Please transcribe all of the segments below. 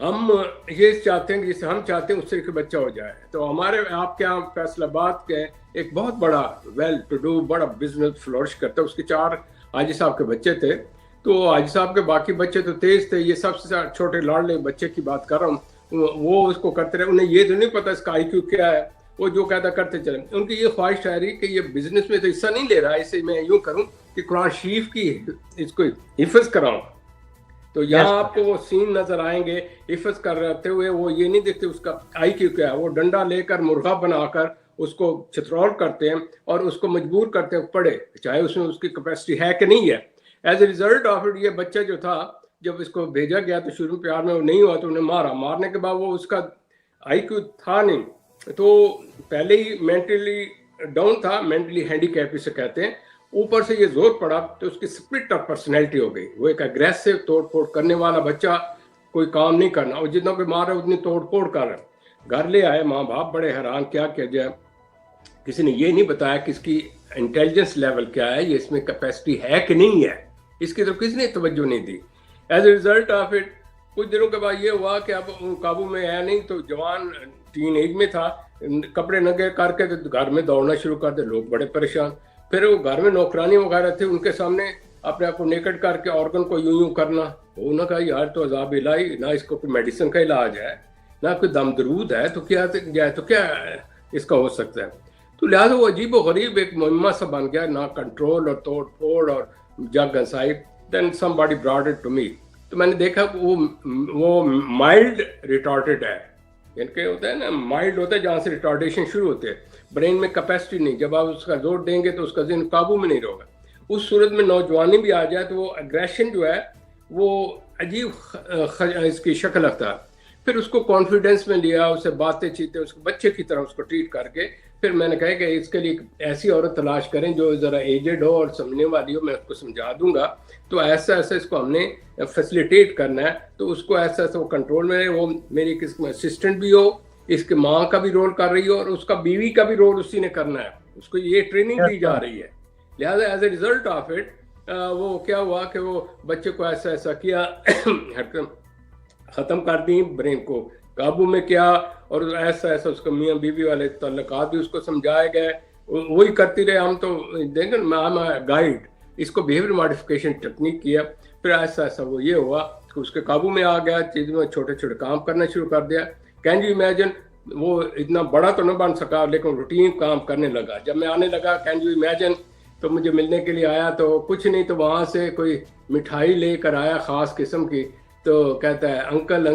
ہم یہ چاہتے ہیں کہ جسے ہم چاہتے ہیں اس سے کہ بچہ ہو جائے. تو ہمارے آپ کے یہاں فیصل آباد کے ایک بہت بڑا ویل ٹو ڈو بڑا بزنس فلورش کرتا ہے. اس کے 4 حاجی صاحب کے بچے تھے. تو حاجی صاحب کے باقی بچے تو تیز تھے, یہ سب سے چھوٹے لاڈلے بچے کی بات کر رہا ہوں. وہ اس کو کرتے رہے, انہیں یہ تو نہیں پتا اس کا آئی کیو کیا ہے, وہ جو کہتا کرتے چلے. ان کی یہ خواہش ٹھہری کہ یہ بزنس میں تو حصہ نہیں لے رہا, اسے میں یوں کروں کہ قرآن شریف کی اس کو حفظ کراؤں. تو یہاں آپ کو وہ سین نظر آئیں گے حفظ کر رہتے ہوئے, وہ یہ نہیں دیکھتے اس کا آئی کیو کیا ہے. وہ ڈنڈا لے کر مرغا بنا کر اس کو چترول کرتے ہیں اور اس کو مجبور کرتے ہیں پڑھے, چاہے اس میں اس کی کیپیسٹی ہے کہ نہیں ہے. As a result of it یہ بچہ جو تھا جب اس کو بھیجا گیا تو شروع پیار میں وہ نہیں ہوا تو انہیں مارا. مارنے کے بعد وہ اس کا آئی کیو تھا نہیں, تو پہلے ہی مینٹلی ڈاؤن تھا, مینٹلی ہینڈی کیپ اسے کہتے ہیں. اوپر سے یہ زور پڑا تو اس کی سپلٹ آف پرسنالٹی ہو گئی. وہ ایک اگریسو توڑ پھوڑ کرنے والا بچہ, کوئی کام نہیں کرنا, اور جتنا کوئی مار رہا ہے اتنی توڑ پھوڑ کر رہا ہے. گھر لے آئے, ماں باپ بڑے حیران کیا کیا جائے. کسی نے یہ نہیں بتایا کہ اس کی انٹیلیجنس لیول کیا ہے, یہ اس میں کیپیسٹی ہے کہ نہیں ہے, اس کی طرف کسی نے توجہ نہیں دی. As a result of it کچھ دنوں کے بعد یہ ہوا کہ اب قابو میں ہے نہیں, تو جوان ٹین ایج میں تھا, کپڑے ننگے کر کے گھر میں دوڑنا شروع کر دے. لوگ بڑے پریشان. پھر وہ گھر میں نوکرانی وغیرہ تھے, ان کے سامنے اپنے آپ کو نیکٹ کر کے آرگن کو یوں یوں کرنا. انہوں نے کہا یار تو عذاب الہی, نہ اس کو کوئی میڈیسن کا علاج ہے, نہ کوئی دم درود ہے, تو کیا جائے, تو کیا اس کا ہو سکتا ہے. تو لہٰذا وہ عجیب و غریب ایک معمہ سا بن گیا, نہ کنٹرول اور توڑ پھوڑ اور جگ گھسائی. Then somebody brought it to me. تو میں نے دیکھا وہ مائلڈ ریٹارڈڈ ہے, یعنی کہ ہوتا ہے نا مائلڈ ہوتا ہے جہاں سے ریٹارڈیشن شروع ہوتے ہیں. برین میں کیپیسٹی نہیں, جب آپ اس کا زور دیں گے تو اس کا ذہن قابو میں نہیں رہے گا. اس صورت میں نوجوانی بھی آ جائے تو وہ اگریشن جو ہے وہ عجیب اس کی شکل رکھتا ہے. پھر اس کو کانفیڈنس میں لیا, اسے باتیں چیتے اس کو بچے کی طرح اس کو ٹریٹ کر کے پھر میں نے کہا کہ اس کے لیے ایسی عورت تلاش کریں جو ذرا ایجڈ ہو اور سمجھنے والی ہو, میں اس کو سمجھا دوں گا. تو ایسا ایسا اس کو ہم نے فیسلیٹیٹ کرنا ہے, تو اس کو ایسا ایسا وہ کنٹرول میں رہے. وہ میری قسم اسسٹنٹ بھی ہو, اس کے ماں کا بھی رول کر رہی ہو, اور اس کا بیوی کا بھی رول اسی نے کرنا ہے, اس کو یہ ٹریننگ دی جا رہی ہے. لہٰذا as a result of it وہ کیا ہوا کہ وہ بچے کو ایسا ایسا کیا, ختم کر دی, برین کو قابو میں کیا, اور ایسا ایسا اس کو میاں بیوی والے تعلقات بھی اس کو سمجھائے گئے. وہی کرتی رہے. ہم تو دیکھیں گائیڈ اس کو بیہیویئر ماڈیفکیشن ٹیکنیک کیا. پھر ایسا ایسا وہ یہ ہوا کہ اس کے قابو میں آ گیا, چیزوں میں چھوٹے چھوٹے کام کرنا شروع کر دیا. کین یو امیجن, وہ اتنا بڑا تو نہ بن سکا لیکن روٹین کام کرنے لگا. جب میں آنے لگا کین یو امیجن تو مجھے ملنے کے لیے آیا تو کچھ نہیں, تو وہاں سے کوئی مٹھائی لے کر آیا خاص قسم کی. تو کہتا ہے انکل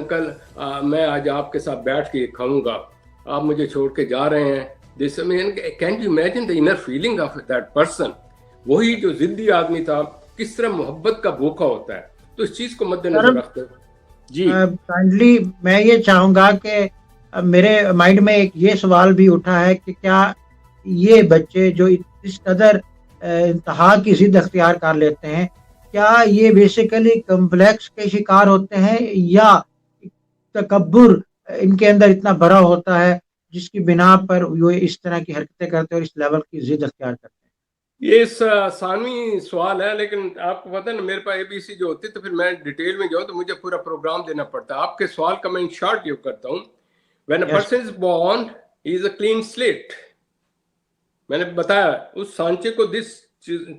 میں آج آپ کے ساتھ بیٹھ کے کھاؤں گا, آپ مجھے چھوڑ کے جا رہے ہیں. جس میں can you imagine the inner feeling of that person. وہی جو ضدی آدمی تھا کس طرح محبت کا بھوکا ہوتا ہے. تو اس چیز کو مد نظر رکھتے جی کائنڈلی میں یہ چاہوں گا کہ میرے مائنڈ میں ایک یہ سوال بھی اٹھا ہے کہ کیا یہ بچے جو اس قدر انتہا کی ضد اختیار کر لیتے ہیں, کیا یہ بیسیکلی کمپلیکس کے شکار ہوتے ہیں, یا تکبر ان کے اندر اتنا بڑا ہوتا ہے جس کی بنا پر وہ اس طرح کی حرکتیں کرتے ہیں اور اس لیول کی ضد اختیار کرتے ہیں؟ یہ ثانوی سوال ہے, لیکن آپ کو پتہ ہے نا میرے پاس ABC جو ہوتی ہے تو پھر میں ڈیٹیل میں جاؤں تو مجھے پورا پروگرام دینا پڑتا ہے. آپ کے سوال کا میں ان شارٹ یہ کرتا ہوں. When a person is born, he is a clean slate. میں نے بتایا اس سانچے کو جس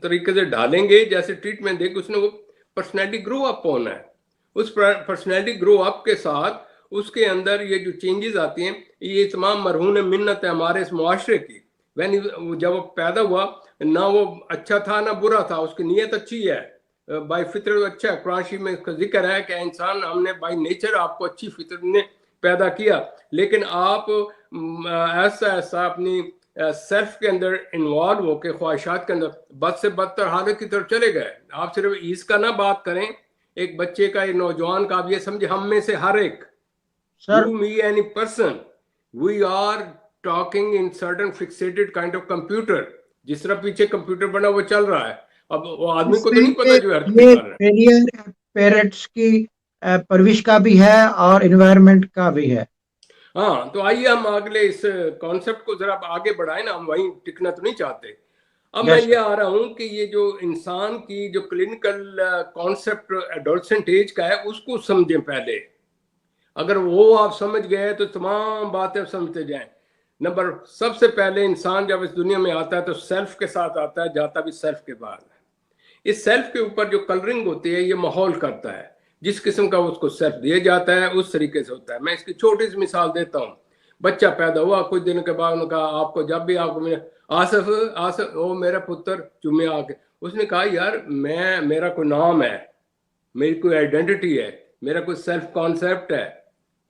طریقے سے ڈھالیں گے, جیسے ٹریٹمنٹ دیں گے, اس نے وہ پرسنالٹی گرو اپ ہونا ہے. اس پرسنالٹی گرو اپ کے ساتھ اس کے اندر یہ جو چینجز آتی ہیں, یہ تمام مرہون منت ہے ہمارے اس معاشرے کی. جب وہ پیدا ہوا نہ وہ اچھا تھا نہ برا تھا, اس کی نیت اچھی ہے, بائی فطرت اچھا ہے. قرآن شریف میں اس کا ذکر ہے کہ انسان ہم نے بائی نیچر آپ کو اچھی فطرت نے پیدا کیا, لیکن آپ ایسا ایسا اپنی سیلف کے اندر انوالو ہو کے خواہشات کے اندر بد سے بدتر حالت کی طرف چلے گئے. آپ صرف اس کا نہ بات کریں, ایک بچے کا, ایک نوجوان کا, آپ یہ سمجھے ہم میں سے ہر ایک, you, me, any person, we are talking in certain fixated kind of computer. جس طرح پیچھے کمپیوٹر بنا وہ چل رہا ہے. اب وہ آدمی کو تو نہیں پتا جو حرکت کر رہا ہے. پیرنٹس کی پرورش کا بھی ہے اور انوائرمنٹ کا بھی ہے. ہاں, تو آئیے ہم اگلے اس کانسیپٹ کو ذرا آگے بڑھائیں نا, ہم وہیں ٹکنا تو نہیں چاہتے. اب میں یہ آ رہا ہوں کہ یہ جو انسان کی جو کلینکل کانسیپٹ ایڈولسنٹ ایج کا ہے اس کو سمجھیں پہلے. اگر وہ آپ سمجھ گئے تو تمام باتیں سمجھتے جائیں. نمبر سب سے پہلے انسان جب اس دنیا میں آتا ہے تو سیلف کے ساتھ آتا ہے, جاتا بھی سیلف کے بعد ہے. اس سیلف کے اوپر جو کلرنگ ہوتی ہے یہ ماحول کرتا ہے, جس قسم کا اس کو سیلف دیا جاتا ہے اس طریقے سے ہوتا ہے. میں اس کی چھوٹی سی مثال دیتا ہوں. بچہ پیدا ہوا, کچھ دن کے بعد انہوں نے کہا آپ کو جب بھی آپ کو آصف آصف او میرا پتر چومے آ کے, اس نے کہا یار میرا کوئی نام ہے, میری کوئی آئیڈینٹی ہے, میرا کوئی سیلف کانسیپٹ ہے,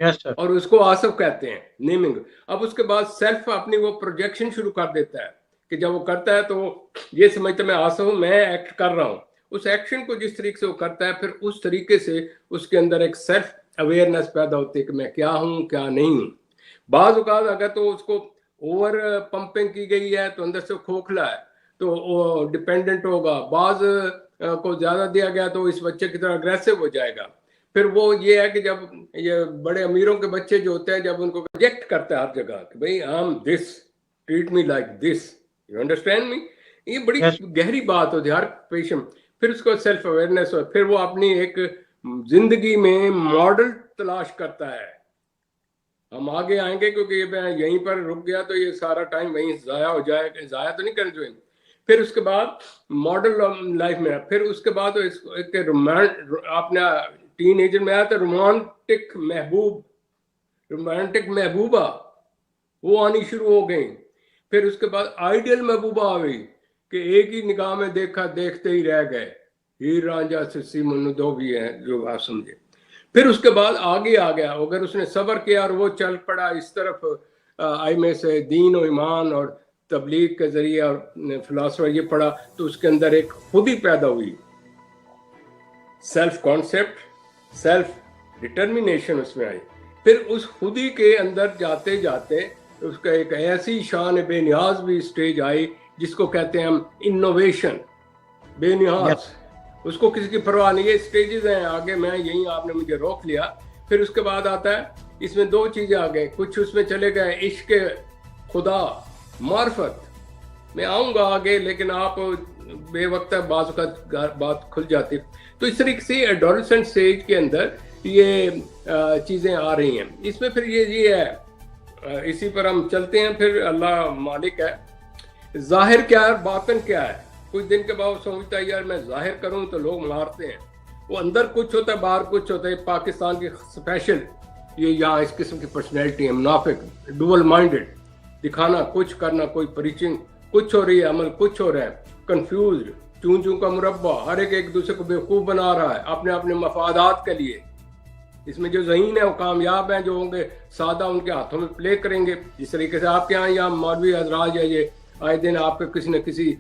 یس سر. اور اس کو آصف کہتے ہیں نیمنگ. اب اس کے بعد سیلف اپنی وہ پروجیکشن شروع کر دیتا ہے کہ جب وہ کرتا ہے تو وہ یہ سمجھتا ہے میں آصف ہوں, میں ایکٹ کر رہا ہوں. اس ایکشن کو جس طریقے سے وہ کرتا ہے پھر اس طریقے سے اس کے اندر ایک سیلف اویئرنیس پیدا ہوتی ہے کہ میں کیا ہوں کیا نہیں ہوں. بعض اوقات اگر تو اس کو اوور پمپنگ کی گئی ہے تو اندر سے کھوکھلا ہے تو وہ ڈپینڈنٹ ہوگا. بعض کو زیادہ دیا گیا تو اس بچے کی طرح اگریسو ہو جائے گا. پھر وہ یہ ہے کہ جب یہ بڑے امیروں کے بچے جو ہوتے ہیں جب ان کو ریجیکٹ کرتا ہے ہر جگہ کہ بھئی I am this, treat me like this, you understand me, یہ بڑی گہری بات ہوتی ہے ہر پیشنٹ. پھر اس کو سیلف اویئرنیس ہو, پھر وہ اپنی ایک زندگی میں ماڈل تلاش کرتا ہے. ہم آگے آئیں گے کیونکہ میں یہیں پر رک گیا تو یہ سارا ٹائم وہیں ضائع ہو جائے گا, ضائع تو نہیں کرنا چاہیے. پھر اس کے بعد ماڈل لائف میں, پھر اس کے بعد آپ نے ٹین ایجر میں آیا تو رومانٹک محبوبہ وہ آنی شروع ہو گئی. پھر اس کے بعد آئیڈیل محبوبہ آ گئی کہ ایک ہی نگاہ میں دیکھا دیکھتے ہی رہ گئے, ہیر رانجھا سسی منو دو بھی ہیں جو آپ سمجھے. پھر اس کے بعد آگے آ گیا, اگر اس نے صبر کیا اور وہ چل پڑا اس طرف میں سے دین و ایمان اور تبلیغ کے ذریعے اور فلاسفہ یہ پڑھا تو اس کے اندر ایک خودی پیدا ہوئی, سیلف کانسیپٹ, سیلف ڈٹرمینیشن اس میں آئی. پھر اس خودی کے اندر جاتے جاتے اس کا ایک ایسی شان بے نیاز بھی سٹیج آئی جس کو کہتے ہیں ہم انوویشن, بے نیاز, اس کو کسی کی پرواہ نہیں. یہ سٹیجز ہیں آگے, میں یہیں آپ نے مجھے روک لیا. پھر اس کے بعد آتا ہے اس میں دو چیزیں آ گئے, کچھ اس میں چلے گئے عشق خدا معرفت, میں آؤں گا آگے لیکن آپ بے وقت بعض اوقات بات کھل جاتی. تو اس طریقے سے ایڈولسنٹ سٹیج کے اندر یہ چیزیں آ رہی ہیں. اس میں پھر یہ ہے, اسی پر ہم چلتے ہیں. پھر اللہ مالک ہے, ظاہر کیا ہے باطن کیا ہے. کچھ دن کے بعد سمجھتا ہے یار میں ظاہر کروں تو لوگ مارتے ہیں, وہ اندر کچھ ہوتا ہے باہر کچھ ہوتا ہے. پاکستان کی اسپیشل یہ یہاں اس قسم کی پرسنالٹی ہے, منافق, ڈوول مائنڈڈ, دکھانا کچھ کرنا, کوئی پریچنگ کچھ ہو رہی ہے, عمل کچھ ہو رہا ہے, کنفیوزڈ, چون چون کا مربع, ہر ایک دوسرے کو بیوقوف بنا رہا ہے اپنے مفادات کے لیے. اس میں جو ذہین ہے وہ کامیاب ہیں, جو ہوں گے سادہ ان کے ہاتھوں میں پلے کریں گے. جس طریقے سے آپ کے یہاں یا مولوی حضرات ہے, یہ آئے دن آپ کے کسی نہ کسی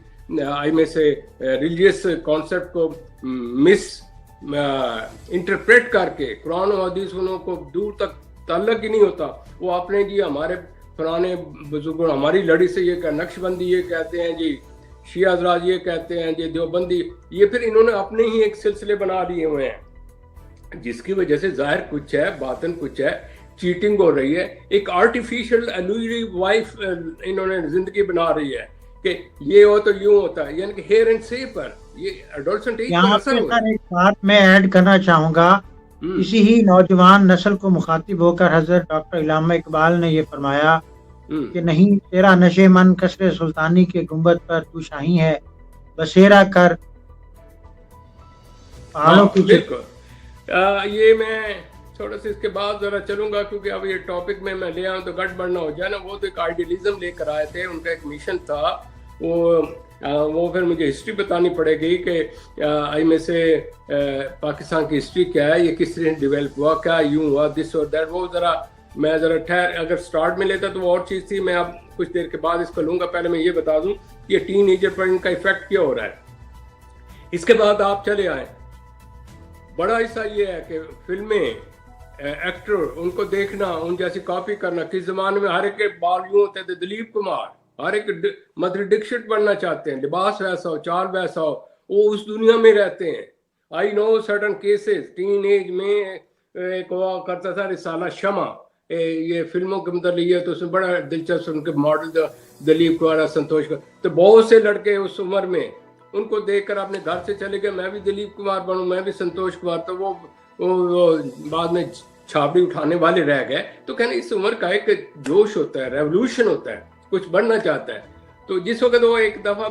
آئی میں سے ریلیجیس کانسیپٹ کو مس انٹرپریٹ کر کے قرآن و حدیث انہوں کو دور تک تعلق ہی نہیں ہوتا. وہ اپنے جی ہمارے پرانے بزرگوں ہماری لڑی سے یہ کہ نقش بندی یہ کہتے ہیں جی, شیعہ حضرات یہ کہتے ہیں جی, دیوبندی, یہ پھر انہوں نے اپنے ہی ایک سلسلے بنا دیے ہوئے ہیں جس کی وجہ سے ظاہر کچھ ہے باطن کچھ ہے. چیٹنگ ہو رہی ہے, ایک آرٹیفیشل الوجری وائف انہوں نے زندگی بنا رہی ہے کہ یہ ہو تو یوں ہوتا ہے, یعنی کہ ہیئر اینڈ سی پر یہ ایڈولسنٹ ایج پر اثر ہو رہا ہے. ایک بات میں ایڈ کرنا چاہوں گا, اسی ہی نوجوان نسل کو مخاطب ہو کر حضرت ڈاکٹر علامہ اقبال نے یہ فرمایا کہ نہیں تیرا نشے من قصر سلطانی کے گنبد پر تو شاہی ہے, بسیرا کر پہاڑوں کی. یہ میں تھوڑا سا اس کے بعد ذرا چلوں گا کیونکہ اب یہ ٹاپک میں لے آؤں تو گڑبڑ نہ ہو جائے نا. وہ تو ایک آئیڈیلزم لے کر آئے تھے, ان کا ایک مشن تھا. وہ پھر مجھے ہسٹری بتانی پڑے گی کہ آئی میں سے پاکستان کی ہسٹری کیا ہے, یہ کس طرح ڈیولپ ہوا, کیا یوں ہوا, دس اور دیٹ. وہ میں ذرا اگر سٹارٹ میں لیتا تو وہ اور چیز تھی. میں اب کچھ دیر کے بعد اس کو لوں گا. پہلے میں یہ بتا دوں یہ ٹین ایجر پر ان کا ایفیکٹ کیا ہو رہا ہے. اس کے بعد آپ چلے آئیں, بڑا حصہ یہ ہے کہ فلمیں, ایکٹر, ان کو دیکھنا, ان جیسی کاپی کرنا. کس زمانے میں ہر ایک کے بال یوں ہوتے تھے, دلیپ کمار, ہر ایک مدری ڈکشٹ بننا چاہتے ہیں, لباس ویسا ہو, چال ویسا ہو, وہ اس دنیا میں رہتے ہیں. آئی know certain cases teen age میں ایک ہوا کرتا تھا رسالہ شمع, یہ فلموں کے اندر لیے تو اس میں بڑا دلچسپ ان کے ماڈل دلیپ کمار, سنتوش کا. تو بہت سے لڑکے اس عمر میں ان کو دیکھ کر اپنے گھر سے چلے گئے, میں بھی دلیپ کمار بنوں, میں بھی سنتوش کمار. تو وہ بعد میں چھابڑی اٹھانے والے رہ گئے. تو کہنا اس عمر کا ایک جوش ہوتا ہے, ریولوشن ہوتا ہے, کچھ بڑھنا چاہتا ہے. تو جس وقت وہ ایک دفعہ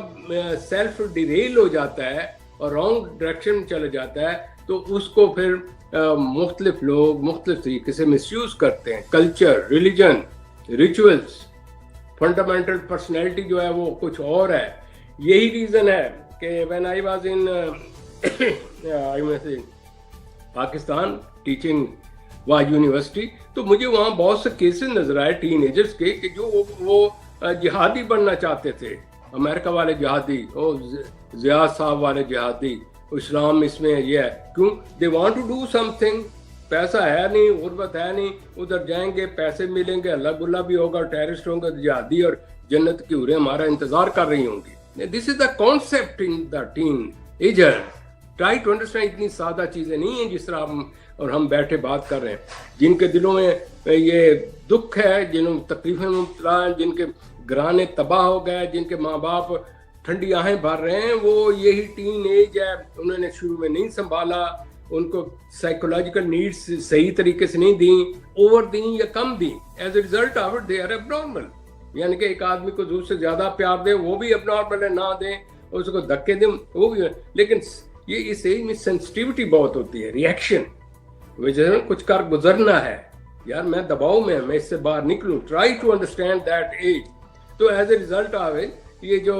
سیلف ڈیریل ہو جاتا ہے اور رانگ ڈائریکشن میں چلا جاتا ہے, تو اس کو پھر مختلف لوگ مختلف طریقے سے مس یوز کرتے ہیں. Culture, religion, rituals, fundamental personality جو ہے وہ کچھ اور ہے. یہی ریزن ہے کہ when I was in Pakistan teaching was university, تو مجھے وہاں بہت سے کیسز نظر آئے ٹین ایجرز کے کہ جو وہ جہادی بننا چاہتے تھے. امریکہ والے جہادی, زیاد صاحب والے جہادی, اسلام اس میں یہ ہے. کیوں؟ They want to do something. پیسہ ہے نہیں, غربت ہے نہیں, ادھر جائیں گے پیسے ملیں گے, اللہ گلا بھی ہوگا, ٹیررسٹ ہوں گے, جہادی اور جنت کی حوریں ہمارا انتظار کر رہی ہوں گی. This is the concept in the teenager. Try to understand. اتنی سادہ چیزیں نہیں ہیں جس طرح ہم بیٹھے بات کر رہے ہیں. جن کے دلوں میں یہ دکھ ہے, جنہوں تکلیفیں مبتلا ہیں, جن کے گھرانے تباہ ہو گئے, جن کے ماں باپ ٹھنڈی آہیں بھر رہے ہیں, وہ یہی ٹین ایج ہے. انہوں نے شروع میں نہیں سنبھالا, ان کو سائیکولوجیکل نیڈس صحیح طریقے سے نہیں دیں, اوور دیں یا کم دیں. As a result of it they are abnormal. یعنی کہ ایک آدمی کو ضرورت سے زیادہ پیار دیں وہ بھی اب نارمل ہے, نہ دیں اس کو دھکے دیں وہ بھی. لیکن یہ اس ایج میں سینسٹیوٹی بہت ہوتی ہے, ریئیکشن, کچھ کر گزرنا ہے. یار میں دباؤ میں, میں اس سے باہر نکلوں. Try to understand that age. تو as a result of it یہ جو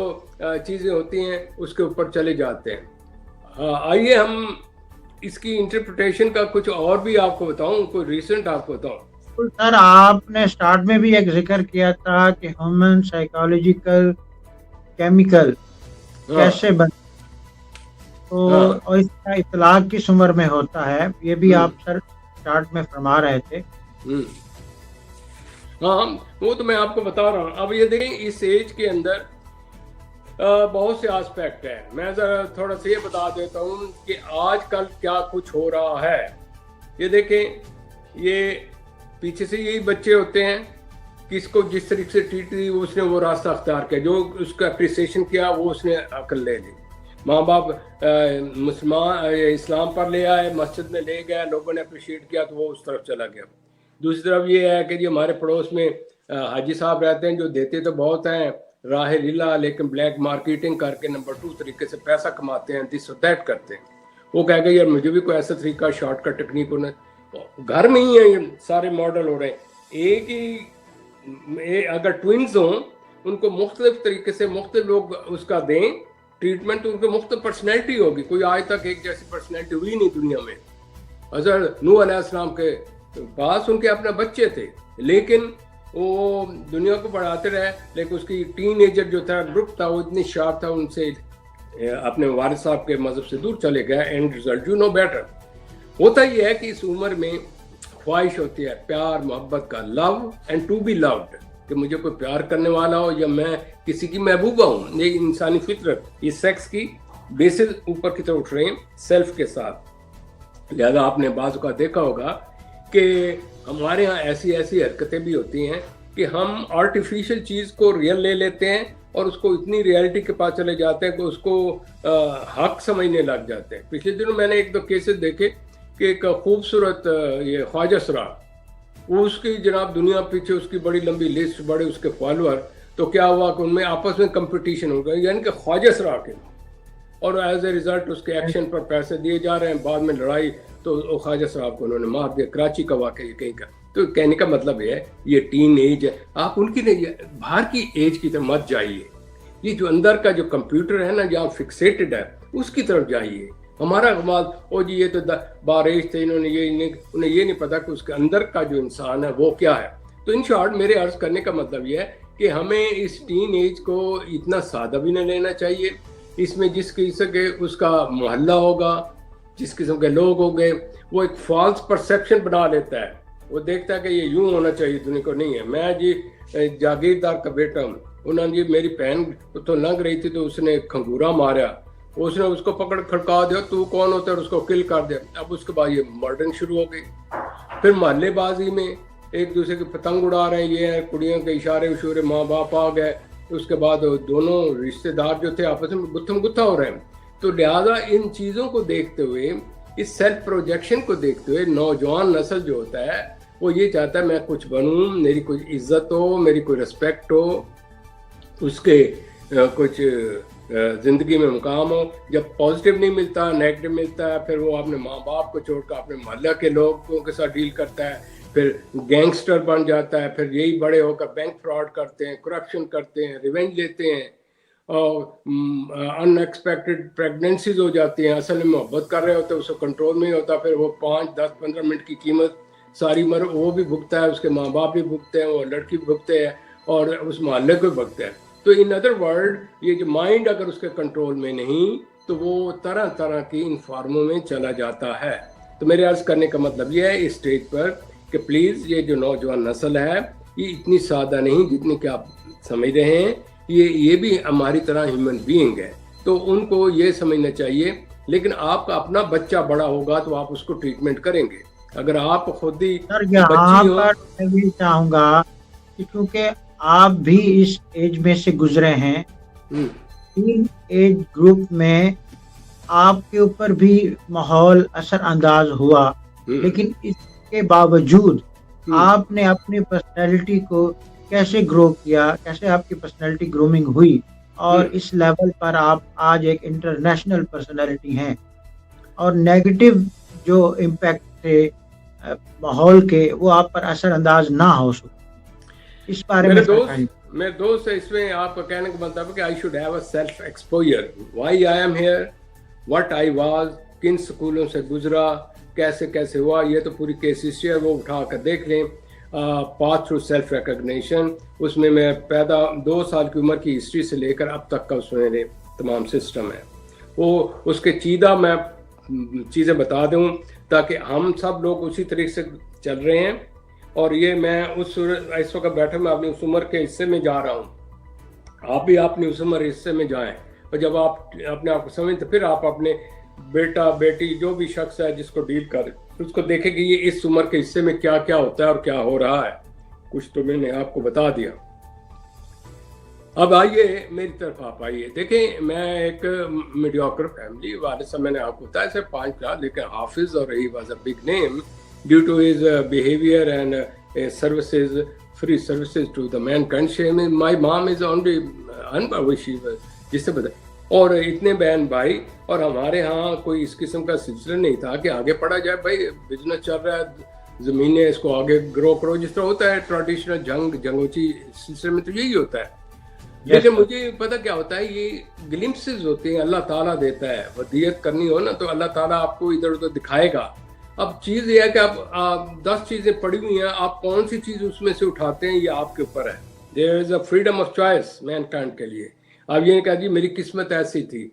چیزیں ہوتی ہیں اس کے اوپر چلے جاتے ہیں. آئیے ہم اس کی انٹرپریٹیشن کا کچھ اور بھی آپ کو بتاؤں, کوئی ریسنٹ آپ کو بتاؤں. سر آپ نے سٹارٹ میں بھی ایک ذکر کیا تھا کہ ہیومن سائیکالوجیکل کیمیکل کیسے بن, تو اور اس کا اطلاق کس عمر میں ہوتا ہے, یہ بھی آپ سر سٹارٹ میں فرما رہے تھے. ہاں وہ تو میں آپ کو بتا رہا ہوں. اب یہ دیکھیں اس ایج کے اندر بہت سے آسپیکٹ ہیں. میں ذرا تھوڑا سا یہ بتا دیتا ہوں کہ آج کل کیا کچھ ہو رہا ہے. یہ دیکھیں, یہ پیچھے سے یہی بچے ہوتے ہیں, کس کو جس طریقے سے ٹریٹ دی اس نے وہ راستہ اختیار کیا, جو اس کا اپریسیشن کیا وہ اس نے عقل لے لی. ماں باپ اسلام پر لے آئے, مسجد میں لے گئے, لوگوں نے اپریشیٹ کیا تو وہ اس طرف چلا گیا. دوسری طرف یہ ہے کہ جی ہمارے پڑوس میں حاجی صاحب رہتے ہیں جو دیتے تو بہت ہیں راہ لیلا, لیکن بلیک مارکیٹنگ کر کے نمبر 2 طریقے سے پیسہ کماتے ہیں, دس اور دیٹ کرتے ہیں. وہ کہہ گئے یار مجھے بھی کوئی ایسا طریقہ, شارٹ کٹ ٹیکنیک ہونا. گھر میں ہی ہیں یہ سارے ماڈل ہو رہے ہیں. ایک ہی اگر ٹوئنز ہوں ان کو مختلف طریقے سے مختلف لوگ اس کا دیں ٹریٹمنٹ, تو ان کو مختلف پرسنالٹی ہوگی. کوئی آج تک ایک جیسی پرسنالٹی ہوئی نہیں دنیا میں. حضرت نوح علیہ السلام کے پاس ان کے اپنے بچے تھے, لیکن وہ دنیا کو بڑھاتے رہے, لیکن اس کی ٹین ایجر جو تھا گروپ تھا وہ اتنی شارپ تھا, ان سے اپنے والد صاحب کے مذہب سے دور چلے گئے. And result you know better. ہوتا یہ ہے کہ اس عمر میں خواہش ہوتی ہے پیار محبت کا, لو اینڈ ٹو بی لوڈ, کہ مجھے کوئی پیار کرنے والا ہو یا میں کسی کی محبوبہ ہوں. یہ انسانی فطرت, یہ سیکس کی بیسز اوپر کی طرف اٹھ رہے ہیں سیلف کے ساتھ. لہذا آپ نے بعض کا دیکھا ہوگا کہ ہمارے ہاں ایسی حرکتیں بھی ہوتی ہیں کہ ہم آرٹیفیشل چیز کو ریئل لے لیتے ہیں اور اس کو اتنی ریئلٹی کے پاس چلے جاتے ہیں کہ اس کو حق سمجھنے لگ جاتے ہیں. پچھلے دنوں میں نے 1-2 کیسز دیکھے کہ ایک خوبصورت یہ خواجہ سرا, وہ اس کی جناب دنیا پیچھے اس کی بڑی لمبی لسٹ, بڑے اس کے فالوور, تو کیا ہوا کہ ان میں آپس میں کمپٹیشن ہو گیا, یعنی کہ خواجہ سرا کے, اور ایز اے ریزلٹ اس کے ایکشن پر پیسے دیے جا رہے ہیں. بعد میں لڑائی تو خواجہ صاحب کو انہوں نے مار دیا. کراچی کا واقعہ یہ کہیں کا. تو کہنے کا مطلب یہ ہے یہ ٹین ایج ہے, آپ ان کی نہیں باہر کی ایج کی طرف مت جائیے. یہ جو اندر کا جو کمپیوٹر ہے نا جہاں فکسیٹڈ ہے اس کی طرف جائیے. ہمارا کمال او جی یہ تو 12 ایج تھے, انہیں یہ نہیں پتا کہ اس کے اندر کا جو انسان ہے وہ کیا ہے. تو ان شارٹ میرے عرض کرنے کا مطلب یہ ہے کہ ہمیں اس ٹین ایج کو اتنا سادہ بھی نہ لینا چاہیے. اس میں جس قسم کے اس کا محلہ ہوگا, جس قسم کے لوگ ہوں گے, وہ ایک فالس پرسیپشن بنا لیتا ہے. وہ دیکھتا ہے کہ یہ یوں ہونا چاہیے, دنیا کو نہیں ہے. میں جی جاگیردار کا بیٹا ہوں, انہوں نے جی میری بہن تو لنگ رہی تھی تو اس نے کھنگورا مارا, اس نے اس کو پکڑ کھڑکا دیا, تو کون ہوتا ہے, اس کو کل کر دیا. اب اس کے بعد یہ مرڈنگ شروع ہو گئی. پھر محلے بازی میں ایک دوسرے کی پتنگ اڑا رہے ہیں, یہ کڑیوں کے اشارے وشورے, ماں باپ آ گئے. اس کے بعد دونوں رشتہ دار جو تھے آپس میں گتھم گتھا ہو رہے ہیں. تو لہٰذا ان چیزوں کو دیکھتے ہوئے اس سیلف پروجیکشن کو دیکھتے ہوئے نوجوان نسل جو ہوتا ہے وہ یہ چاہتا ہے میں کچھ بنوں, میری کچھ عزت ہو, میری کوئی رسپیکٹ ہو, اس کے کچھ زندگی میں مقام ہو. جب پازیٹیو نہیں ملتا, نیگیٹو ملتا ہے, پھر وہ اپنے ماں باپ کو چھوڑ کر اپنے محلہ کے لوگوں کے ساتھ ڈیل کرتا ہے, پھر گینگسٹر بن جاتا ہے, پھر یہی بڑے ہو کر بینک فراڈ کرتے ہیں, کرپشن کرتے ہیں, ریونج لیتے ہیں, اور ان ایکسپیکٹڈ پریگننسیز ہو جاتی ہیں. اصل میں محبت کر رہے ہوتے ہیں, اس کو کنٹرول نہیں ہوتا, پھر وہ 5, 10, 15 منٹ کی قیمت ساری عمر وہ بھی بھگتا ہے, اس کے ماں باپ بھی بھگتے ہیں, وہ لڑکی بھی بھگتے ہیں, اور اس محلے کو بھی بھگتا ہے. تو ان ادر ورڈ یہ جو مائنڈ اگر اس کے کنٹرول میں نہیں تو وہ طرح طرح کی ان فارموں میں چلا جاتا ہے. تو میرے عرض کرنے کا مطلب یہ ہے اس اسٹیج پر کہ پلیز یہ جو نوجوان نسل ہے یہ اتنی سادہ نہیں جتنی کہ آپ سمجھ رہے ہیں. یہ بھی ہماری طرح ہیومن بینگ ہے, تو ان کو یہ سمجھنا چاہیے. لیکن آپ کا اپنا بچہ بڑا ہوگا تو آپ اس کو ٹریٹمنٹ کریں گے. اگر آپ خود ہی سر یہاں پر میں بھی چاہوں گا کہ چونکہ آپ بھی اس ایج میں سے گزرے ہیں, تین ایج گروپ میں آپ کے اوپر بھی ماحول اثر انداز ہوا, لیکن اس کے باوجود آپ نے اپنی پرسنالٹی کو کیسے گرو کیا, کیسے آپ کی پرسنالٹی گرومنگ ہوئی, اور اس لیول پر آپ آج ایک انٹرنیشنل پرسنالٹی ہیں, اور نیگیٹو جو امپیکٹ تھے ماحول کے وہ آپ پر اثر انداز نہ ہو سکے. اس بارے میں میرے دوست اس میں آپ کا کہنے کا مطلب ہے کہ I should have a self exposure, why I am here, what I was, کن سکولوں سے گزرا, کیسے کیسے ہوا, یہ تو پوری کیس ہسٹری ہے, وہ اٹھا کر دیکھ لیں. پاس تھرو سیلف ریکگنیشن, اس میں پیدا 2 سال کی عمر کی ہسٹری سے لے کر اب تک کا اس میں تمام سسٹم ہے. وہ اس کے چیدہ میں چیزیں بتا دوں تاکہ ہم سب لوگ اسی طریقے سے چل رہے ہیں. اور یہ میں اس وقت بیٹھے میں اپنی اس عمر کے حصے میں جا رہا ہوں, آپ بھی اپنی اس عمر حصے میں جائیں, اور جب آپ اپنے آپ کو سمجھیں تو پھر آپ اپنے بیٹا بیٹی جو بھی شخص ہے جس کو ڈیل کریں اس کو دیکھیں کہ یہ اس عمر کے حصے میں کیا کیا ہوتا ہے اور کیا ہو رہا ہے. کچھ تو میں نے آپ کو بتا دیا. اب آئیے میری طرف آپ آئیے. دیکھیں میں ایک میڈیوکر فیملی والے سے میں نے آپ کو بتایا 5 کلاس, لیکن حافظ, اور he was a big name due to his behaviour and services, free services to the mankind. My mom is only جس سے بتا, اور اتنے بہن بھائی, اور ہمارے ہاں کوئی اس قسم کا سلسلہ نہیں تھا کہ آگے پڑھا جائے, بھائی بزنس چل رہا ہے, زمینیں اس کو آگے گرو کرو, جس طرح ہوتا ہے ٹریڈیشنل جنگوچی سلسلے میں تو یہی ہوتا ہے. لیکن مجھے پتہ کیا ہوتا ہے, یہ گلمپسز ہوتے ہیں اللہ تعالیٰ دیتا ہے. ودیت کرنی ہو نا تو اللہ تعالیٰ آپ کو ادھر ادھر دکھائے گا. اب چیز یہ ہے کہ آپ 10 چیزیں پڑھی ہوئی ہیں, آپ کون سی چیز اس میں سے اٹھاتے ہیں یہ آپ کے اوپر ہے. There is a freedom of choice mankind کے لیے. اب یہ نہیں کہا جی میری قسمت ایسی تھی,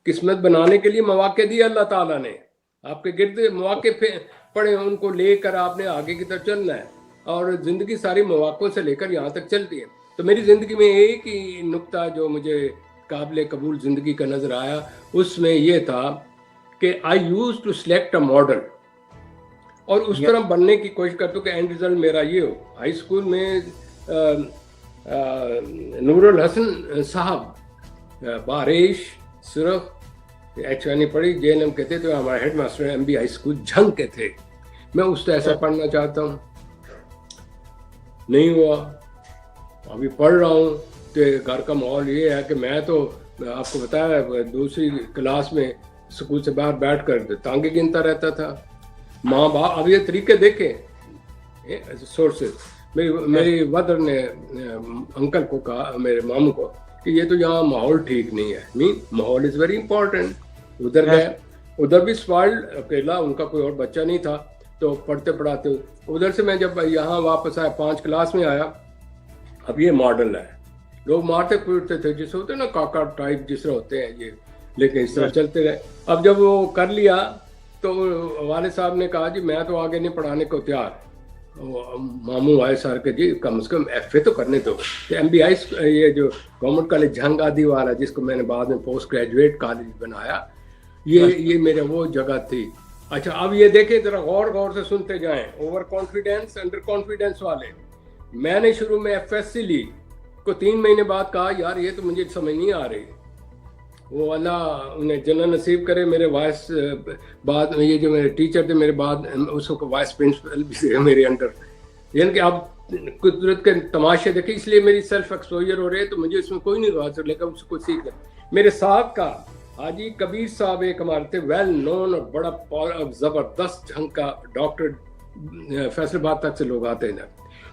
قسمت بنانے کے لیے مواقع دی اللہ تعالیٰ نے, آپ کے گرد مواقع پڑے, ان کو لے کر آپ نے آگے کی طرف چلنا ہے, اور زندگی ساری مواقعوں سے لے کر یہاں تک چلتی ہے. تو میری زندگی میں ایک ہی نقطہ جو مجھے قابل قبول زندگی کا نظر آیا, اس میں یہ تھا کہ I use to select a model, اور اس طرح بننے کی کوشش کرتا ہوں کہ اینڈ ریزلٹ میرا یہ ہو. ہائی اسکول میں نور الحسن صاحب بارش صرف نہیں پڑھی, JNM کہتے تو ہمارے head master MB high school Jhang کے تھے. میں اس طرح ایسا پڑھنا چاہتا ہوں, نہیں ہوا. ابھی پڑھ رہا ہوں تو گھر کا ماحول یہ ہے کہ میں تو آپ کو بتایا دوسری کلاس میں اسکول سے باہر بیٹھ کر تانگے گنتا رہتا تھا. ماں باپ, اب یہ طریقے دیکھیں سورسز. میری مدر نے انکل کو کہا, میرے ماموں کو, کہ یہ تو یہاں ماحول ٹھیک نہیں ہے. ماحول از ویری امپورٹنٹ. ادھر گئے, ادھر بھی اسپائلڈ, اکیلا, ان کا کوئی اور بچہ نہیں تھا, تو پڑھتے پڑھاتے ادھر سے میں جب یہاں واپس آیا 5 کلاس میں آیا. اب یہ ماڈل ہے, لوگ مارتے پیٹتے تھے جیسے ہوتے ہیں نا کاکا ٹائپ جس طرح ہوتے ہیں یہ, لیکن اس طرح چلتے رہے. اب جب وہ کر لیا تو والد صاحب نے کہا جی میں تو آگے نہیں پڑھانے کو تیار. ماموں آئے سر کے جی کم از کم FA تو کرنے دو. MBI یہ جو گورنمنٹ کالج جھنگ آدھی والا جس کو میں نے بعد میں پوسٹ گریجویٹ کالج بنایا, یہ میرے وہ جگہ تھی. اچھا اب یہ دیکھیں ذرا غور سے سنتے جائیں. اوور کانفیڈینس, انڈر کانفیڈینس والے. میں نے شروع میں FSC لی, کو 3 مہینے بعد کہا یار یہ تو مجھے سمجھ نہیں آ رہی. وہ اللہ انہیں جنت نصیب کرے. میرے وائس بعد یہ جو میرے ٹیچر تھے میرے بعد اس کو وائس پرنسپل بھی تھے میرے انڈر. یعنی کہ اب قدرت کے تماشے دیکھیں, اس لیے میری سیلف ایکسپوجر ہو رہے ہے, تو مجھے اس میں کوئی نہیں حاصل لے کر اس کو سیکھ لیں. میرے ساتھ کا حاجی کبیر صاحب ایک ہمارے تھے, ویل نون اور بڑا زبردست ڈھنگ کا ڈاکٹر, فیصل آباد تک سے لوگ آتے ہیں.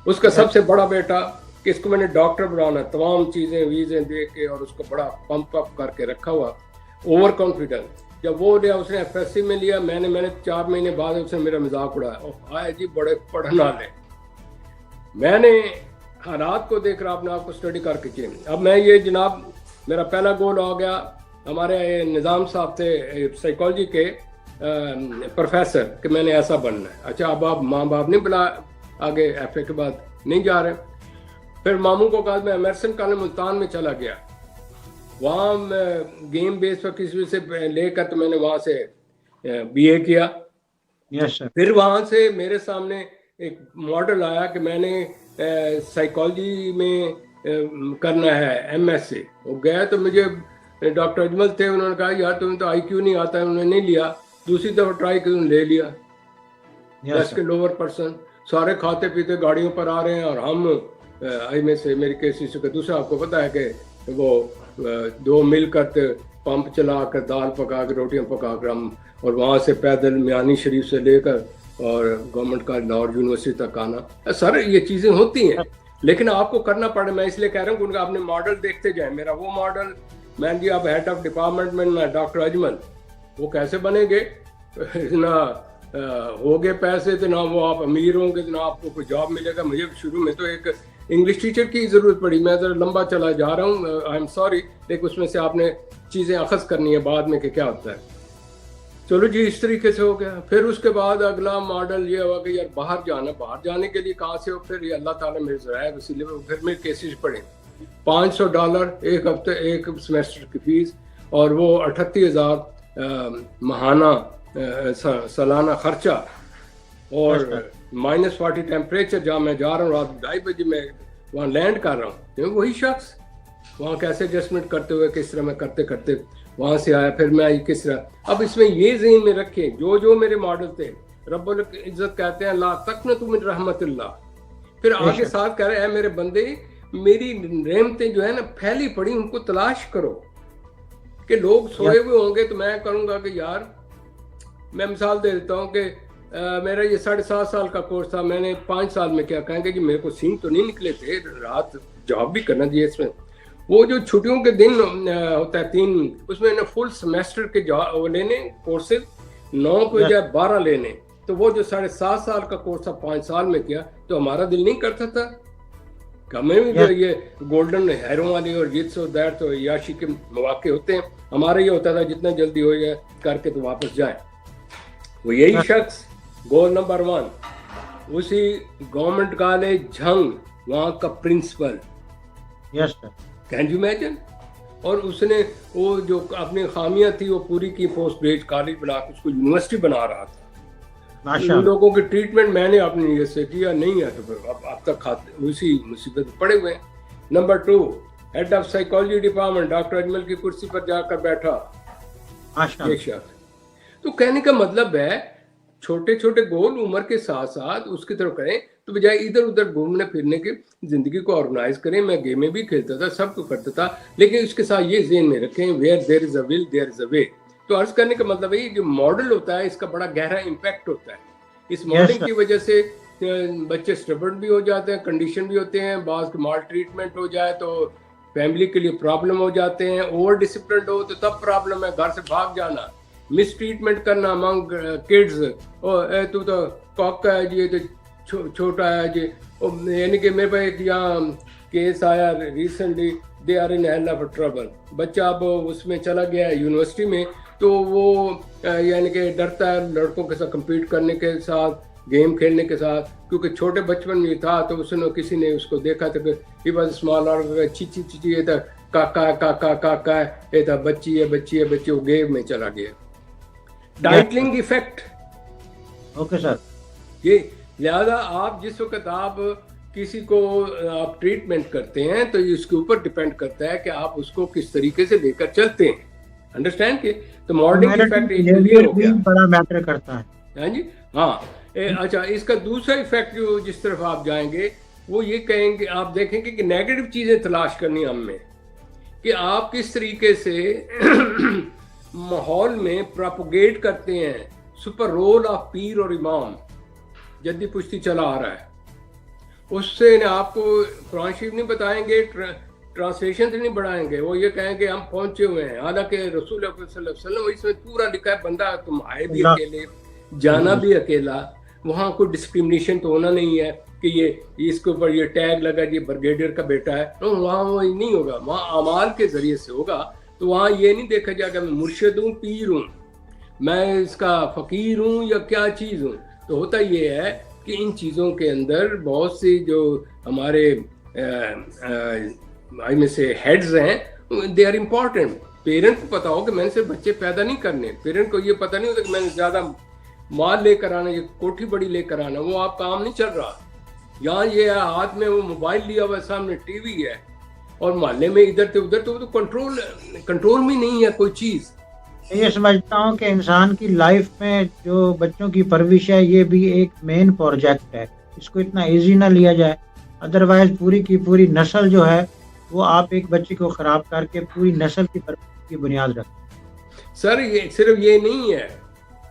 اس کا سب سے بڑا بیٹا کہ اس کو میں نے ڈاکٹر بنانا, تمام چیزیں ویزیں دے کے اور اس کو بڑا پمپ اپ کر کے رکھا ہوا, اوور کانفیڈنس. جب وہ لیا اس نے ایف ایس سی میں لیا, میں نے 4 مہینے بعد اس نے میرا مذاق اڑایا, آئے جی بڑے پڑھنا لے. میں نے حالات کو دیکھ رہا اپنے آپ کو اسٹڈی کر کے. اب میں یہ جناب میرا پہلا گول ہو گیا. ہمارے نظام صاحب تھے سائیکالوجی کے پروفیسر کہ میں نے ایسا بننا ہے. اچھا اب آپ ماں باپ نہیں بلا آگے ایف اے کے بعد نہیں جا رہے. پھر ماموں کو کہا میں ایمرسن کالج ملتان میں چلا گیا, وہاں گیم بیس پر کسی سے لے کر تو میں نے وہاں سے بی اے کیا. پھر وہاں سے میرے سامنے ایک ماڈل آیا کہ میں نے سائیکالوجی میں کرنا ہے ایم ایس سی. وہ گیا تو مجھے ڈاکٹر اجمل تھے, انہوں نے کہا یار تمہیں تو آئی کیو نہیں آتا ہے, انہوں نے نہیں لیا. دوسری دفعہ ٹرائی کر لے لیا. بس کے لوور پرسن سارے کھاتے پیتے گاڑیوں پر آ رہے ہیں, اور ہم آئی میں سے میری کیسی سے دوسرا آپ کو پتا ہے کہ وہ 2 مل کر پمپ چلا کر دال پکا کے روٹیاں پکا کر ہم, اور وہاں سے پیدل میانی شریف سے لے کر اور گورنمنٹ کالج لاہور یونیورسٹی تک آنا. سر یہ چیزیں ہوتی ہیں لیکن آپ کو کرنا پڑے. میں اس لیے کہہ رہا ہوں کہ آپ نے ماڈل دیکھتے جائیں. میرا وہ ماڈل میں جی اب ہیڈ آف ڈپارٹمنٹ میں ڈاکٹر اجمل, وہ کیسے بنیں گے؟ نہ ہوگے پیسے تو نہ وہ آپ امیر ہوں گے, نہ آپ کو کوئی جاب ملے گا. مجھے شروع میں تو ایک انگلش ٹیچر کی ضرورت پڑی. میں ذرا لمبا چلا جا رہا ہوں, آئی ایم سوری, لیکن اس میں سے آپ نے چیزیں اخذ کرنی ہے بعد میں کہ کیا ہوتا ہے. چلو جی اس طریقے سے ہو گیا. پھر اس کے بعد اگلا ماڈل یہ ہوا کہ یار باہر جانا, باہر جانے کے لیے کہاں سے ہو. پھر یہ اللہ تعالیٰ میرے ذرائع وسیلے میں پھر میرے کیسز پڑے. $500 ایک ہفتے ایک سمیسٹر کی فیس, اور وہ 38,000 ماہانہ سالانہ خرچہ, اور -40 ٹیمپریچر. جہاں میں جا رہا ہوں رات 2:30 بجے میں وہاں لینڈ کر رہا ہوں. وہی شخص وہاں کیسے ایڈجسٹمنٹ کرتے ہوئے کس طرح میں کرتے کرتے وہاں سے آیا. پھر میں کس طرح, اب اس میں یہ ذہن میں رکھیں جو میرے ماڈل تھے, رب العزت کہتے ہیں لا تقنطوا من رحمت اللہ. پھر آگے ساتھ کہہ رہے ہیں میرے بندے میری رحمتیں جو ہے نا پھیلی پڑی, ان کو تلاش کرو. کہ لوگ سوئے ہوئے ہوں گے تو میں کروں گا کہ یار, میں مثال دے دیتا ہوں کہ میرا یہ 7.5 سال کا کورس تھا, میں نے 5 سال میں کیا کہیں گے جی میرے کو سین تو نہیں نکلے تھے, رات جاب بھی کرنا چاہیے. اس میں وہ جو چھٹیوں کے دن ہوتا ہے 3, اس میں فل سمیسٹر کے لینے کورسز 9 کے بجائے 12 لینے. تو وہ جو 7.5 سال کا کورس تھا 5 سال میں کیا, تو ہمارا دل نہیں کرتا تھا کہ ہمیں بھی جو یہ گولڈن ہیرو والی اور جیت سو دیٹ تو یاشی کے مواقع ہوتے ہیں. ہمارا یہ ہوتا تھا جتنا جلدی ہو جائے کر کے تو واپس جائیں. وہ یہی شخص گول نمبر 1 اسی گورنمنٹ کالج جھنگ وہاں کا principal. Yes sir, can you imagine. اور اس نے وہ جو اپنی خامیاں تھی وہ پوری کی, پوسٹ گریجویٹ کالج بنا کے اس کو یونیورسٹی بنا رہا تھا. ان لوگوں کی ٹریٹمنٹ میں نے اپنی نیت سے کیا نہیں ہے, تو پھر اب تک اسی مصیبت میں پڑے ہوئے ہیں. Number 2 head of psychology department doctor Ajmal کی کرسی پر جا کر بیٹھا یہ شخص. تو کہنے کا مطلب ہے چھوٹے چھوٹے گول عمر کے ساتھ ساتھ اس کی طرف کریں, تو بجائے ادھر ادھر گھومنے پھرنے کی زندگی کو آرگنائز کریں. میں گیمیں بھی کھیلتا تھا, سب کو کرتا تھا, لیکن اس کے ساتھ یہ ذہن میں رکھیں where there is a will there is اے وے. تو عرض کرنے کا مطلب ہے جو ماڈل ہوتا ہے اس کا بڑا گہرا امپیکٹ ہوتا ہے. اس ماڈلنگ کی وجہ سے بچے اسٹبرن بھی ہو جاتے ہیں, کنڈیشن بھی ہوتے ہیں, بعض مال ٹریٹمنٹ ہو جائے تو فیملی کے لیے پرابلم ہو جاتے ہیں, اوور ڈسپلنڈ ہو تو تب پرابلم ہے, گھر سے بھاگ جانا, مس ٹریٹمنٹ کرنا امنگ کڈز. تو کاکا ہے جی, تو چھوٹا ہے جی. یعنی کہ میرے پاس ایک یہاں کیس آیا recently, they are in hell of trouble. بچہ اب اس میں چلا گیا ہے یونیورسٹی میں, تو وہ یعنی کہ ڈرتا ہے لڑکوں کے ساتھ کمپیٹ کرنے کے ساتھ, گیم کھیلنے کے ساتھ, کیونکہ چھوٹے بچپن میں تھا. تو اس نے کسی نے اس کو دیکھا تھا کہ ہی واز اسمال اور چیچی چیچی, یہ تھا کاکا کاکا کاکا, یہ تھا بچی ہے بچی ہے بچی, وہ گیم میں چلا گیا. ٹائٹلنگ ایفیکٹ. Okay sir. یہ لہذا آپ جس وقت آپ کسی کو آپ ٹریٹمنٹ کرتے ہیں تو اس کے اوپر ڈپینڈ کرتا ہے کہ آپ اس کو کس طریقے سے لے کر چلتے ہیں. انڈرسٹینڈ کہ تو ماڈلنگ افیکٹ یہ بہیویئر ہو بھی گیا. بڑا میٹر کرتا ہے. ہاں جی ہاں. اچھا اس کا دوسرا افیکٹ جو جس طرف آپ جائیں گے وہ یہ کہیں گے, آپ دیکھیں گے کہ نیگیٹو چیزیں تلاش کرنی ہم میں, کہ آپ کس طریقے سے ماحول میں پراپوگیٹ کرتے ہیں سپر رول آف پیر اور امام جدی پشتی چلا آ رہا ہے. اس سے آپ کو قرآن شریف نہیں بتائیں گے, ٹرانسلیشن سے نہیں بڑھائیں گے, وہ یہ کہیں گے ہم پہنچے ہوئے ہیں, حالانکہ رسول اللہ صلی اللہ علیہ وسلم اس میں پورا لکھا ہے بندہ تم آئے بھی اکیلے جانا بھی اکیلا, وہاں کوئی ڈسکرمنیشن تو ہونا نہیں ہے کہ یہ اس کے اوپر یہ ٹیگ لگا یہ بریگیڈیئر کا بیٹا ہے, وہاں وہ نہیں ہوگا, وہاں اعمال کے ذریعے سے ہوگا. تو وہاں یہ نہیں دیکھا جائے کہ میں مرشد ہوں, پیر ہوں, میں اس کا فقیر ہوں یا کیا چیز ہوں. تو ہوتا یہ ہے کہ ان چیزوں کے اندر بہت سی جو ہمارے میں سے ہیڈز ہیں دے آر امپورٹنٹ. پیرنٹ کو پتا ہو کہ میں نے صرف بچے پیدا نہیں کرنے, پیرنٹ کو یہ پتا نہیں ہوتا کہ میں نے زیادہ مال لے کر آنا یا کوٹھی بڑی لے کر آنا, وہ آپ کام نہیں چل رہا. یہاں یہ ہاتھ میں وہ موبائل لیا ہوا ہے, سامنے ٹی وی ہے, اور محلے میں ادھر سے ادھر, تو کنٹرول میں نہیں ہے کوئی چیز. یہ سمجھتا ہوں کہ انسان کی لائف میں جو بچوں کی پرورش ہے یہ بھی ایک مین پروجیکٹ ہے, اس کو اتنا ایزی نہ لیا جائے, ادروائز پوری کی پوری نسل جو ہے وہ آپ ایک بچے کو خراب کر کے پوری نسل کی پرورش کی بنیاد رکھتے. سر یہ صرف یہ نہیں ہے,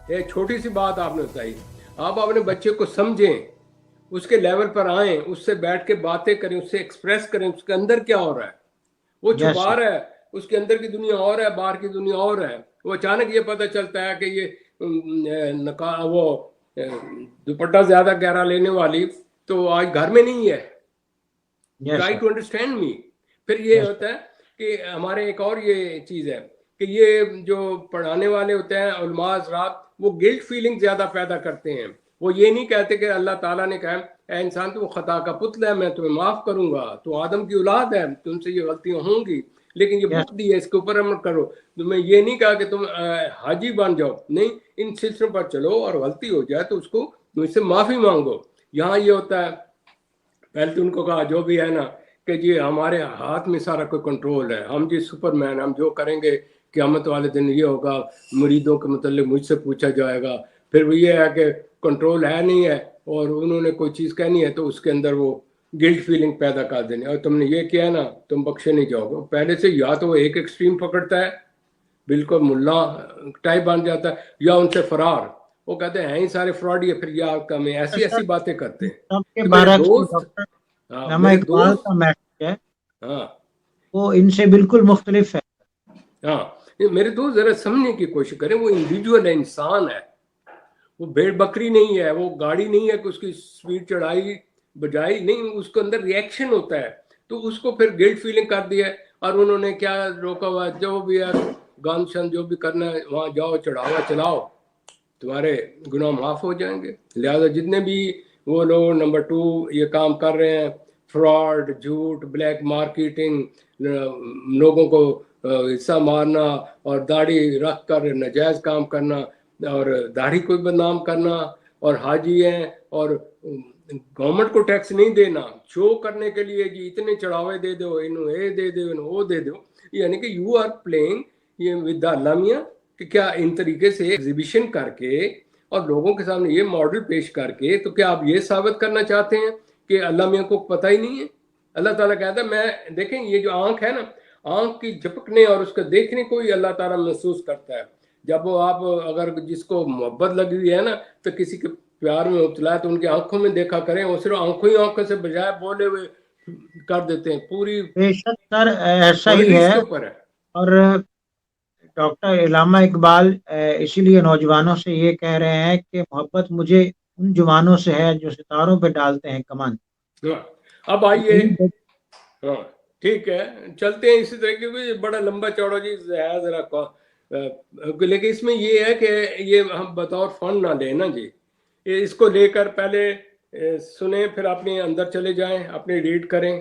ایک چھوٹی سی بات آپ نے بتائی, آپ اپنے بچے کو سمجھیں, اس کے لیول پر آئیں, اس سے بیٹھ کے باتیں کریں, اس سے ایکسپریس کریں اس کے اندر کیا ہو رہا ہے. وہ چھپا رہا ہے, اس کے اندر کی دنیا اور ہے, باہر کی دنیا اور ہے. وہ اچانک یہ پتہ چلتا ہے کہ یہ وہ دوپٹہ زیادہ گہرا لینے والی تو آج گھر میں نہیں ہے. Try to understand me. پھر یہ ہوتا ہے کہ ہمارے ایک اور یہ چیز ہے کہ یہ جو پڑھانے والے ہوتے ہیں علماء حضرات, وہ گلٹ فیلنگ زیادہ پیدا کرتے ہیں. وہ یہ نہیں کہتے کہ اللہ تعالیٰ نے کہا اے انسان تو خطا کا پتل ہے, میں تمہیں معاف کروں گا, تو آدم کی اولاد ہے, تم سے یہ غلطیاں ہوں گی, لیکن یہ بک دی ہے, اس کے اوپر عمل کرو. تو میں یہ نہیں کہا کہ تم حاجی بن جاؤ, نہیں, ان سلسلوں پر چلو, اور غلطی ہو جائے تو اس کو مجھ سے معافی مانگو. یہاں یہ ہوتا ہے, پہلے تو ان کو کہا جو بھی ہے نا کہ جی ہمارے ہاتھ میں سارا کوئی کنٹرول ہے, ہم جی سپر مین, ہم جو کریں گے قیامت والے دن یہ ہوگا, مریدوں کے متعلق مجھ سے پوچھا جائے گا. پھر وہ یہ ہے کہ کنٹرول ہے نہیں ہے, اور انہوں نے کوئی چیز کہنی ہے تو اس کے اندر وہ گلٹ فیلنگ پیدا کر دینی, اور تم نے یہ کیا نا تم بخشے نہیں جاؤ گے. پہلے سے یا تو وہ ایک ایکسٹریم پکڑتا ہے, بالکل ملا ٹائپ بن جاتا ہے, یا ان سے فرار, وہ کہتے ہیں ہی سارے فراڈ ہی ہے. پھر یا میں ایسی باتیں کرتے ہیں. سب کے برعکس علامہ اقبال کا میسج ہے, ہاں وہ ان سے بالکل مختلف ہے. ہاں میرے دوست ذرا سمجھنے کی کوشش کریں, وہ انڈیویجول ہے, انسان ہے, وہ بھیڑ بکری نہیں ہے, وہ گاڑی نہیں ہے کہ اس کی سپیڈ چڑھائی بجائی نہیں, اس کے اندر ریئیکشن ہوتا ہے. تو اس کو پھر گلٹ فیلنگ کر دی ہے, اور انہوں نے کیا روکا ہوا, جو بھی ہے گان شن جو بھی کرنا ہے وہاں جاؤ, چڑھاوا چلاؤ, تمہارے گناہ معاف ہو جائیں گے. لہذا جتنے بھی وہ لوگ نمبر 2 یہ کام کر رہے ہیں, فراڈ, جھوٹ, بلیک مارکیٹنگ, لوگوں کو حصہ مارنا, اور داڑھی رکھ کر ناجائز کام کرنا, اور داڑھی کو بدنام کرنا, اور حاجی ہیں اور گورنمنٹ کو ٹیکس نہیں دینا, شو کرنے کے لیے جی اتنے چڑھاوے دے دو, انہوں اے دے دو, انہوں وہ دے دو. یعنی کہ یو آر پلینگ یہ ود دا علامہ, کہ کیا ان طریقے سے ایگزیبیشن کر کے اور لوگوں کے سامنے یہ ماڈل پیش کر کے, تو کیا آپ یہ ثابت کرنا چاہتے ہیں کہ اللہ میاں کو پتہ ہی نہیں ہے؟ اللہ تعالیٰ کہتا ہے میں دیکھیں یہ جو آنکھ ہے نا, آنکھ کی جھپکنے اور اس کا دیکھنے کو ہی اللہ تعالیٰ محسوس کرتا ہے. جب وہ آپ اگر جس کو محبت لگی ہوئی ہے نا تو کسی کے پیار میں مبتلا ہے تو ان کی آنکھوں میں دیکھا کریں, وہ صرف آنکھوں سے بجائے بولے ہوئے کر دیتے ہیں. پوری بے شک سر ایسا ہی پولیٹکس ہے, کے اوپر ہے. اور ڈاکٹر علامہ اقبال اسی لیے نوجوانوں سے یہ کہہ رہے ہیں کہ محبت مجھے ان جوانوں سے ہے جو ستاروں پہ ڈالتے ہیں کمان. اب آئیے, ہاں ٹھیک ہے چلتے ہیں اسی طرح کی, بڑا لمبا چوڑا چیز ہے ذرا, لیکن اس میں یہ ہے کہ یہ ہم بطور فن نہ لیں نا جی, اس کو لے کر پہلے سنیں, پھر اپنے اندر چلے جائیں, اپنے ریڈ کریں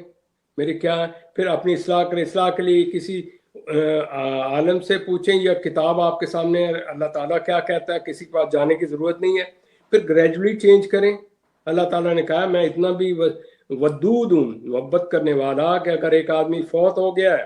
میرے کیا, پھر اپنی اصلاح کریں. اصلاح کے لیے کسی عالم سے پوچھیں, یا کتاب آپ کے سامنے اللہ تعالیٰ کیا کہتا ہے, کسی کے پاس جانے کی ضرورت نہیں ہے. پھر گریجولی چینج کریں. اللہ تعالیٰ نے کہا میں اتنا بھی ودود ہوں, محبت کرنے والا, کہ اگر ایک آدمی فوت ہو گیا ہے